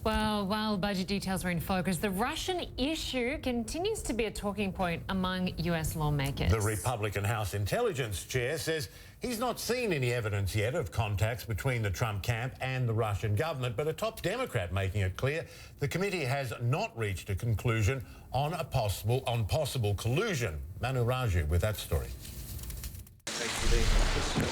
Well, while budget details are in focus, the Russian issue continues to be a talking point among US lawmakers. The Republican House Intelligence Chair says he's not seen any evidence yet of contacts between the Trump camp and the Russian government, but a top Democrat making it clear the committee has not reached a conclusion on possible collusion. Manu Raju with that story.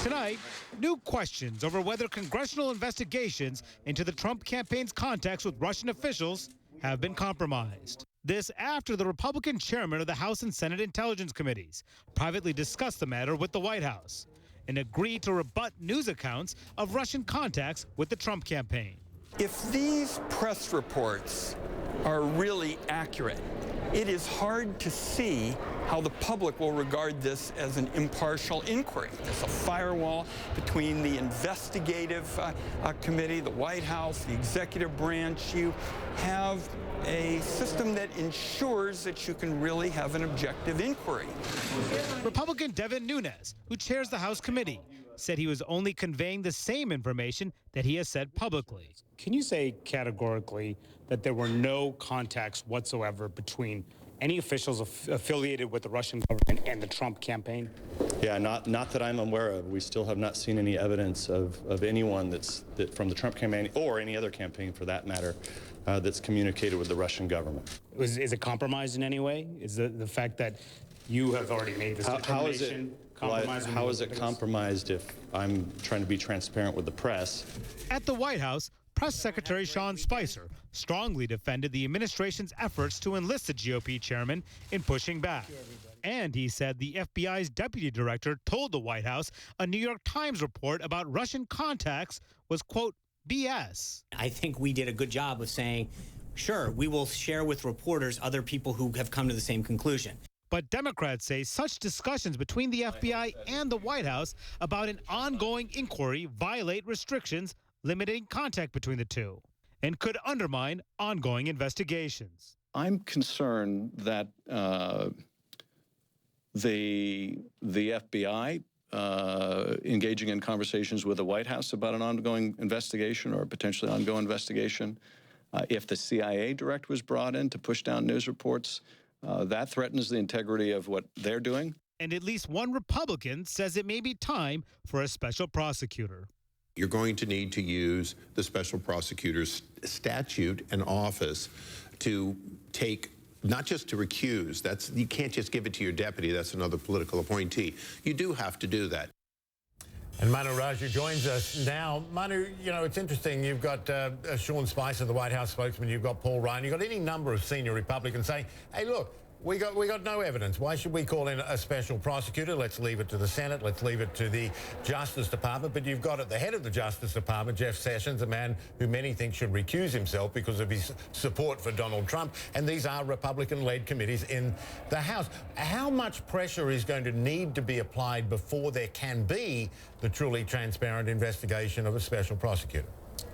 Tonight, new questions over whether congressional investigations into the Trump campaign's contacts with Russian officials have been compromised. This after the Republican chairman of the House and Senate Intelligence Committees privately discussed the matter with the White House and agreed to rebut news accounts of Russian contacts with the Trump campaign. If these press reports are really accurate, it is hard to see how the public will regard this as an impartial inquiry. There's a firewall between the investigative committee, the White House, the executive branch. You have a system that ensures that you can really have an objective inquiry. Republican Devin Nunes, who chairs the House committee, said he was only conveying the same information that he has said publicly. Can you say categorically that there were no contacts whatsoever between any officials affiliated with the Russian government and the Trump campaign? Yeah, not that I'm aware of. We still have not seen any evidence of anyone that from the Trump campaign or any other campaign for that matter that's communicated with the Russian government. Is it compromised in any way? Is the fact that you have already made this determination compromised? How is it compromised if I'm trying to be transparent with the press? At the White House, Press Secretary Sean Spicer strongly defended the administration's efforts to enlist the GOP chairman in pushing back. And he said the FBI's deputy director told the White House a New York Times report about Russian contacts was, quote, BS. I think we did a good job of saying, sure, we will share with reporters other people who have come to the same conclusion. But Democrats say such discussions between the FBI and the White House about an ongoing inquiry violate restrictions limiting contact between the two and could undermine ongoing investigations. I'm concerned that the FBI engaging in conversations with the White House about an ongoing investigation or a potentially ongoing investigation, if the CIA director was brought in to push down news reports, that threatens the integrity of what they're doing. And at least one Republican says it may be time for a special prosecutor. You're going to need to use the special prosecutor's statute and office to take, not just to recuse, you can't just give it to your deputy, that's another political appointee. You do have to do that. And Manu Raju joins us now. Manu, you know, it's interesting. You've got Sean Spicer, the White House spokesman. You've got Paul Ryan. You've got any number of senior Republicans saying, hey, look, we got no evidence. Why should we call in a special prosecutor? Let's leave it to the Senate. Let's leave it to the Justice Department. But you've got at the head of the Justice Department, Jeff Sessions, a man who many think should recuse himself because of his support for Donald Trump. And these are Republican-led committees in the House. How much pressure is going to need to be applied before there can be the truly transparent investigation of a special prosecutor?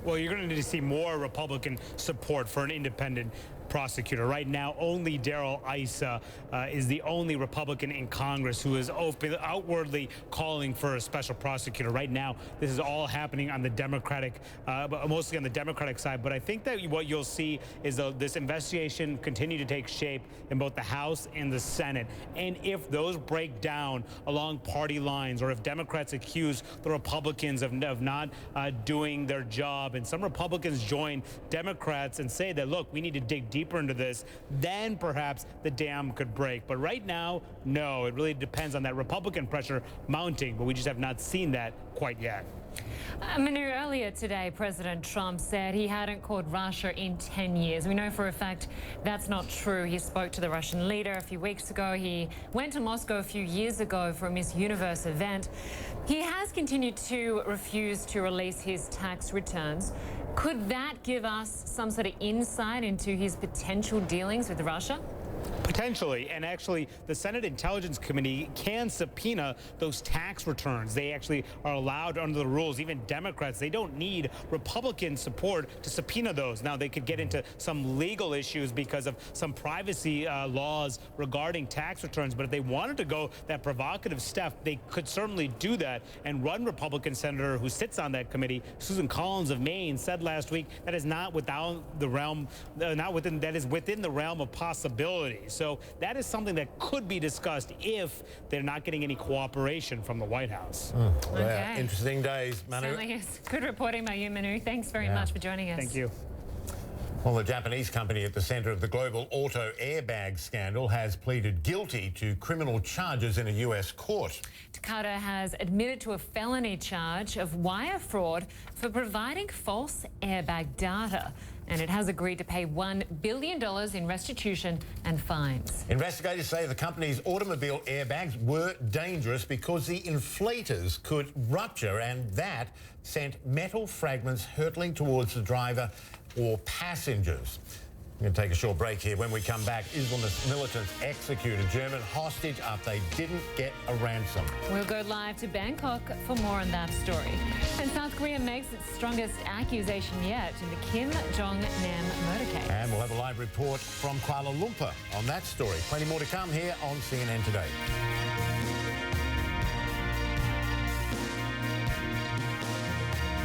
Well, you're going to need to see more Republican support for an independent prosecutor. Right now, only Darrell Issa is the only Republican in Congress who is outwardly calling for a special prosecutor. Right now, this is all happening on the Democratic, mostly on the Democratic side. But I think that what you'll see is this investigation continue to take shape in both the House and the Senate. And if those break down along party lines, or if Democrats accuse the Republicans of not doing their job, and some Republicans join Democrats and say that, look, we need to dig deeper into this, then perhaps the dam could break. But right now, no, it really depends on that Republican pressure mounting, but we just have not seen that quite yet. Manu, earlier today, President Trump said he hadn't called Russia in 10 years. We know for a fact that's not true. He spoke to the Russian leader a few weeks ago. He went to Moscow a few years ago for a Miss Universe event. He has continued to refuse to release his tax returns. Could that give us some sort of insight into his potential dealings with Russia? Potentially, and actually the Senate Intelligence Committee can subpoena those tax returns. They actually are allowed under the rules. Even Democrats, they don't need Republican support to subpoena those. Now, they could get into some legal issues because of some privacy laws regarding tax returns, but if they wanted to go that provocative step, they could certainly do that. And one Republican senator who sits on that committee, Susan Collins of Maine, said last week that is not within the realm, that is within the realm of possibility. So that is something that could be discussed if they're not getting any cooperation from the White House. Yeah, interesting days, Manu. Certainly is. Good reporting by you, Manu. Thanks very much for joining us. Thank you. Well, the Japanese company at the centre of the global auto airbag scandal has pleaded guilty to criminal charges in a US court. Takata has admitted to a felony charge of wire fraud for providing false airbag data, and it has agreed to pay $1 billion in restitution and fines. Investigators say the company's automobile airbags were dangerous because the inflators could rupture, and that sent metal fragments hurtling towards the driver or passengers. We're going to take a short break here. When we come back, Islamist militants execute a German hostage after they didn't get a ransom. We'll go live to Bangkok for more on that story. And South Korea makes its strongest accusation yet in the Kim Jong-nam murder case. And we'll have a live report from Kuala Lumpur on that story. Plenty more to come here on CNN Today.